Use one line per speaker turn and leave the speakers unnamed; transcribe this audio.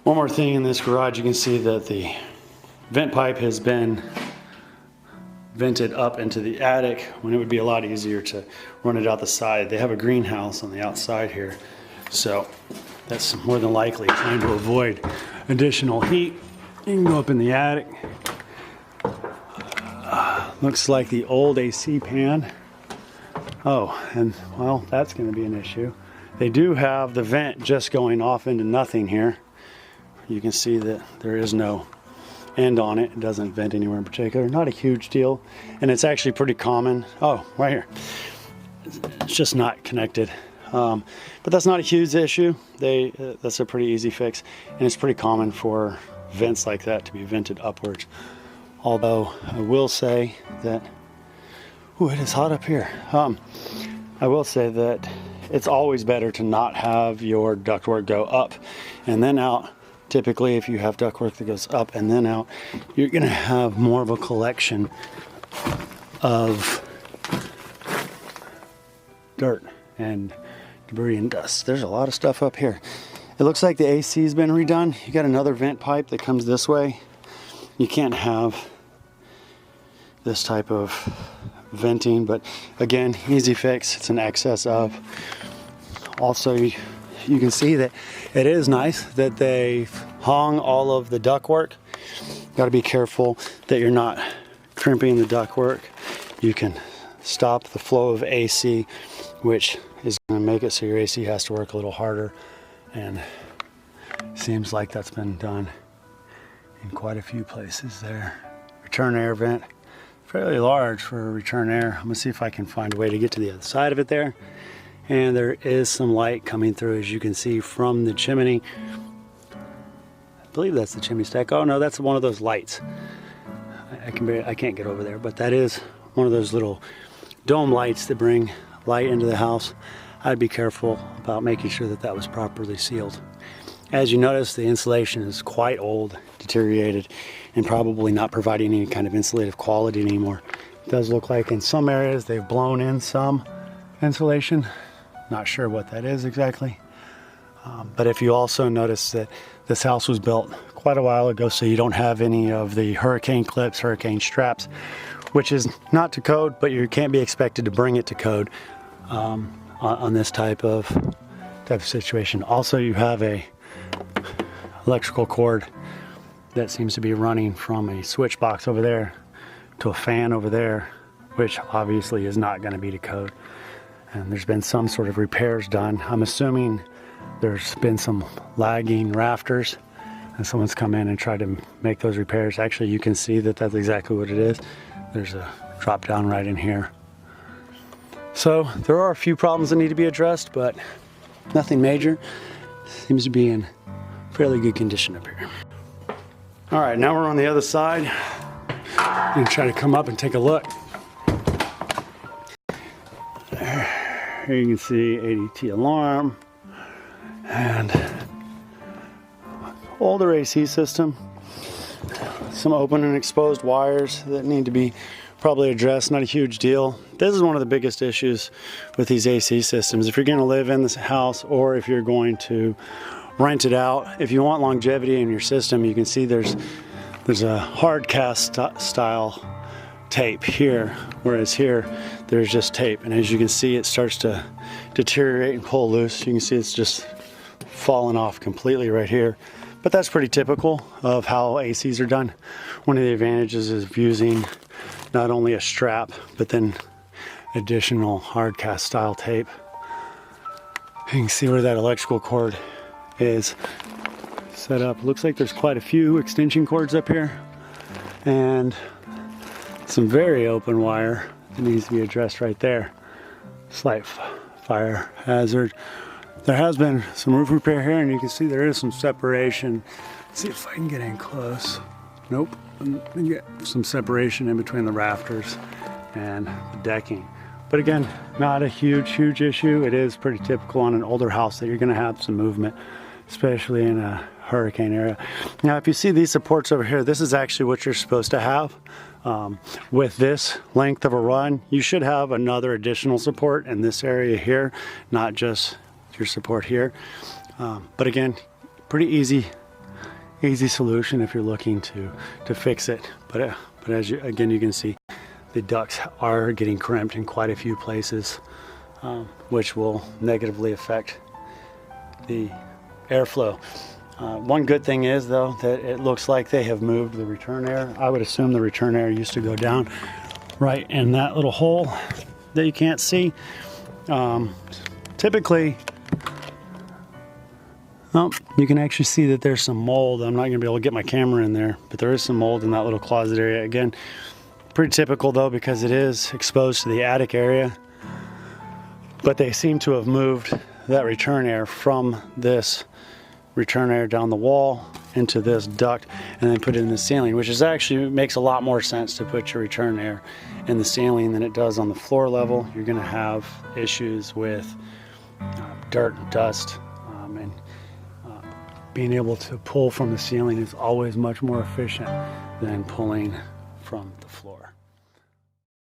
One more thing in this garage, you can see that the vent pipe has been vented up into the attic when it would be a lot easier to run it out the side. They have a greenhouse on the outside here, so that's more than likely trying to avoid additional heat. You can go up in the attic. Looks like the old AC pan. Oh, and well, that's going to be an issue. They do have the vent just going off into nothing here. You can see that there is no end on it. It doesn't vent anywhere in particular. Not a huge deal, and it's actually pretty common. Oh, right here. It's just not connected. But that's not a huge issue. That's a pretty easy fix, and it's pretty common for vents like that to be vented upwards. Although I will say that, ooh, it is hot up here. I will say that it's always better to not have your ductwork go up and then out. Typically, if you have ductwork that goes up and then out, you're going to have more of a collection of dirt and debris and dust. There's a lot of stuff up here. It looks like the AC has been redone. You got another vent pipe that comes this way. You can't have this type of venting, but again, easy fix. It's an excess of. Also, you can see that it is nice that they hung all of the ductwork. Got to be careful that you're not crimping the ductwork. You can stop the flow of AC, which is going to make it so your AC has to work a little harder, and seems like that's been done in quite a few places there. Return air vent, fairly large for a return air. I'm gonna see if I can find a way to get to the other side of it there. And there is some light coming through, as you can see, from the chimney. I believe that's the chimney stack. Oh no, that's one of those lights. I can't get over there, but that is one of those little dome lights that bring light into the house. I'd be careful about making sure that that was properly sealed. As you notice, the insulation is quite old, deteriorated, and probably not providing any kind of insulative quality anymore. It does look like in some areas they've blown in some insulation. Not sure what that is exactly. But if you also notice that this house was built quite a while ago, so you don't have any of the hurricane clips, hurricane straps, which is not to code, but you can't be expected to bring it to code on this type of situation. Also, you have a electrical cord that seems to be running from a switch box over there to a fan over there, which obviously is not going to be to code. And there's been some sort of repairs done. I'm assuming there's been some lagging rafters, and someone's come in and tried to make those repairs. Actually, you can see that that's exactly what it is. There's a drop down right in here. So there are a few problems that need to be addressed, but nothing major. Seems to be in fairly good condition up here. All right, now we're on the other side. I'm gonna try to come up and take a look. Here you can see ADT alarm and older AC system. Some open and exposed wires that need to be probably addressed. Not a huge deal. This is one of the biggest issues with these AC systems. If you're going to live in this house, or if you're going to rent it out, if you want longevity in your system, you can see there's a hard cast style tape here, whereas here there's just tape, and as you can see, it starts to deteriorate and pull loose. You can see it's just falling off completely right here, but that's pretty typical of how ACs are done. One of the advantages is using not only a strap, but then additional hard cast style tape. You can see where that electrical cord is set up. Looks like there's quite a few extension cords up here, and some very open wire that needs to be addressed right there. Slight fire hazard. There has been some roof repair here, and you can see there is some separation. Let's see if I can get in close. Nope. And get some separation in between the rafters and the decking. But again, not a huge issue. It is pretty typical on an older house that you're going to have some movement, especially in a hurricane area. Now, if you see these supports over here, this is actually what you're supposed to have. With this length of a run, you should have another additional support in this area here, not just your support here. But again, pretty easy easy solution if you're looking to fix it. But as you can see, the ducts are getting crimped in quite a few places, which will negatively affect the airflow. One good thing is, though, that it looks like they have moved the return air. I would assume the return air used to go down right in that little hole that you can't see. Typically, you can actually see that there's some mold. I'm not going to be able to get my camera in there, but there is some mold in that little closet area. Again, pretty typical though, because it is exposed to the attic area. But they seem to have moved that return air from this return air down the wall into this duct and then put it in the ceiling, which is actually makes a lot more sense to put your return air in the ceiling than it does on the floor level. You're going to have issues with dirt and dust, and being able to pull from the ceiling is always much more efficient than pulling from the floor.